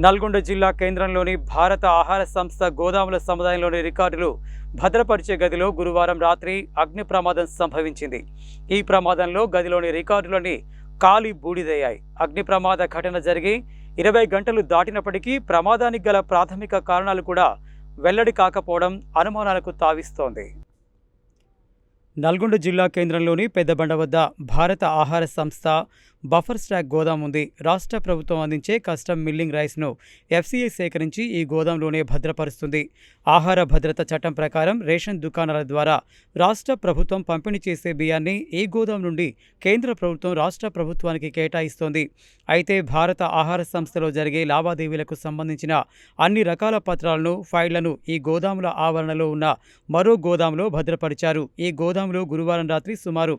నల్గొండ జిల్లా కేంద్రంలోని భారత ఆహార సంస్థ గోదాముల సముదాయంలోని రికార్డులు భద్రపరిచే గదిలో గురువారం రాత్రి అగ్ని ప్రమాదం సంభవించింది. ఈ ప్రమాదంలో గదిలోని రికార్డులన్నీ కాలి బూడిదయ్యాయి. అగ్ని ప్రమాద ఘటన జరిగి 20 గంటలు దాటినప్పటికీ ప్రమాదానికి గల ప్రాథమిక కారణాలు కూడా వెల్లడి కాకపోవడం అనుమానాలకు తావిస్తోంది. నల్గొండ జిల్లా కేంద్రంలోని పెద్దబండ వద్ద భారత ఆహార సంస్థ బఫర్ స్టాక్ గోదాం ఉంది. రాష్ట్ర ప్రభుత్వం అందించే కస్టమ్ మిల్లింగ్ రైస్ను ఎఫ్సీఐ సేకరించి ఈ గోదాంలోనే భద్రపరుస్తుంది. ఆహార భద్రత చట్టం ప్రకారం రేషన్ దుకాణాల ద్వారా రాష్ట్ర ప్రభుత్వం పంపిణీ చేసే బియ్యాన్ని ఈ గోదాం నుండి కేంద్ర ప్రభుత్వం రాష్ట్ర ప్రభుత్వానికి కేటాయిస్తోంది. అయితే భారత ఆహార సంస్థలో జరిగే లావాదేవీలకు సంబంధించిన అన్ని రకాల పత్రాలను, ఫైళ్లను ఈ గోదాముల ఆవరణలో ఉన్న మరో గోదాంలో భద్రపరిచారు. ఈ గోదాంలో గురువారం రాత్రి సుమారు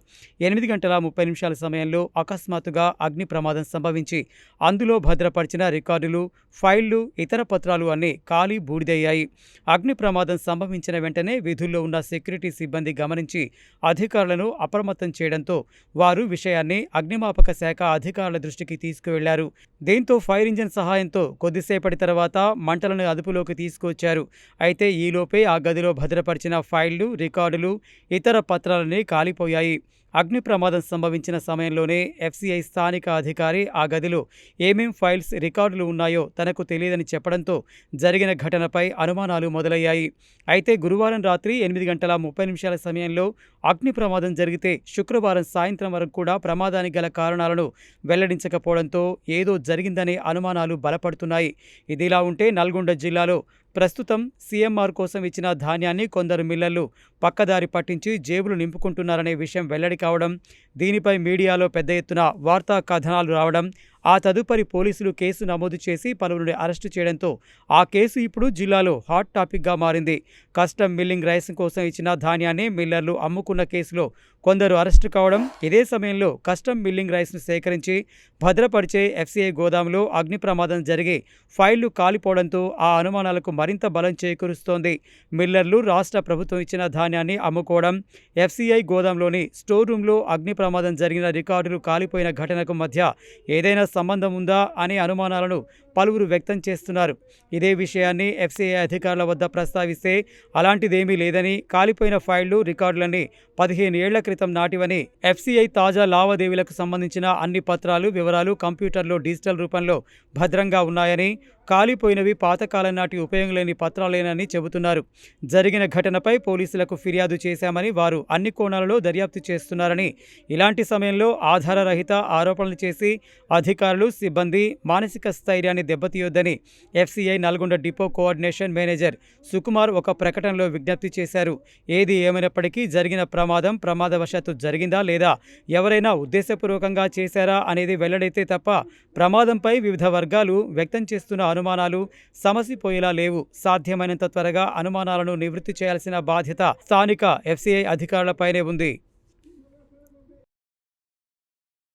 8:30 సమయంలో అకస్మాత్తుగా అగ్ని ప్రమాదం సంభవించి అందులో భద్రపరిచిన రికార్డులు, ఫైళ్లు, ఇతర పత్రాలు అన్నీ కాలి బూడిదయ్యాయి. అగ్ని ప్రమాదం సంభవించిన వెంటనే విధుల్లో ఉన్న సెక్యూరిటీ సిబ్బంది గమనించి అధికారులను అప్రమత్తం చేయడంతో వారు విషయాన్ని అగ్నిమాపక శాఖ అధికారుల దృష్టికి తీసుకువెళ్లారు. దీంతో ఫైర్ ఇంజిన్ సహాయంతో కొద్దిసేపటి తర్వాత మంటలను అదుపులోకి తీసుకువచ్చారు. అయితే ఈలోపే ఆ గదిలో భద్రపరిచిన ఫైళ్లు, రికార్డులు, ఇతర పత్రాలన్నీ కాలిపోయాయి. అగ్ని ప్రమాదం సంభవించిన సమయంలోనే ఎఫ్సీఐ స్థానిక అధికారి ఆ గదిలో ఏమేం ఫైల్స్, రికార్డులు ఉన్నాయో తనకు తెలియదని చెప్పడంతో జరిగిన ఘటనపై అనుమానాలు మొదలయ్యాయి. అయితే గురువారం రాత్రి 8:30 సమయంలో అగ్ని ప్రమాదం జరిగితే శుక్రవారం సాయంత్రం వరకు కూడా ప్రమాదానికి గల కారణాలను వెల్లడించకపోవడంతో ఏదో జరిగిందనే అనుమానాలు బలపడుతున్నాయి. ఇదిలా ఉంటే నల్గొండ జిల్లాలో ప్రస్తుతం సీఎంఆర్ కోసం ఇచ్చిన ధాన్యాన్ని కొందరు మిల్లర్లు పక్కదారి పట్టించి జేబులు నింపుకుంటున్నారనే విషయం వెల్లడి కావడం, దీనిపై మీడియాలో పెద్ద ఎత్తున వార్తా కథనాలు రావడం, ఆ తదుపరి పోలీసులు కేసు నమోదు చేసి పలువురిని అరెస్టు చేయడంతో ఆ కేసు ఇప్పుడు జిల్లాలో హాట్ టాపిక్గా మారింది. కస్టమ్ మిల్లింగ్ రైస్ కోసం ఇచ్చిన ధాన్యాన్ని మిల్లర్లు అమ్ముకున్న కేసులో కొందరు అరెస్టు కావడం, ఇదే సమయంలో కస్టమ్ మిల్లింగ్ రైస్ను సేకరించి భద్రపరిచే ఎఫ్సీఐ గోదాంలో అగ్ని ప్రమాదం జరిగి ఫైళ్లు కాలిపోవడంతో ఆ అనుమానాలకు మరింత బలం చేకూరుస్తోంది. మిల్లర్లు రాష్ట్ర ప్రభుత్వం ఇచ్చిన ధాన్యాన్ని అమ్ముకోవడం, ఎఫ్సీఐ గోదాంలోని స్టోర్ రూమ్లో అగ్ని ప్రమాదం జరిగిన రికార్డులు కాలిపోయిన ఘటనకు మధ్య ఏదైనా సంబంధం ఉందా అనే అనుమానాలను పలువురు వ్యక్తం చేస్తున్నారు. ఇదే విషయాన్ని ఎఫ్సీఐ అధికారుల వద్ద ప్రస్తావిస్తే అలాంటిదేమీ లేదని, కాలిపోయిన ఫైళ్లు, రికార్డులన్నీ 15 ఏళ్ల క్రితం నాటివని, ఎఫ్సీఐ తాజా లావాదేవీలకు సంబంధించిన అన్ని పత్రాలు, వివరాలు కంప్యూటర్లో డిజిటల్ రూపంలో భద్రంగా ఉన్నాయని, కాలిపోయినవి పాతకాలం నాటి ఉపయోగం లేని పత్రాలేనని చెబుతున్నారు. జరిగిన ఘటనపై పోలీసులకు ఫిర్యాదు చేశామని, వారు అన్ని కోణాలలో దర్యాప్తు చేస్తున్నారని, ఇలాంటి సమయంలో ఆధారరహిత ఆరోపణలు చేసి అధికారులు, సిబ్బంది మానసిక స్థైర్యాన్ని దెబ్బతీయొద్దని FCI Nalgonda depot coordination manager Sukumar ఒక ప్రకటనలో విజ్ఞప్తి చేశారు. ఏది ఏమైనప్పటికీ జరిగిన ప్రమాదం ప్రమాదవశాత్తు జరిగిందా లేదా ఎవరైనా ఉద్దేశపూర్వకంగా చేశారా అనేది వెల్లడైతే తప్ప ప్రమాదంపై వివిధ వర్గాలు వ్యక్తం చేస్తున్న అనుమానాలు సమసిపోయేలా లేవు. సాధ్యమైనంత త్వరగా అనుమానాలను నివృత్తి చేయాల్సిన బాధ్యత స్థానిక ఎఫ్సీఐ అధికారులపైనే ఉంది.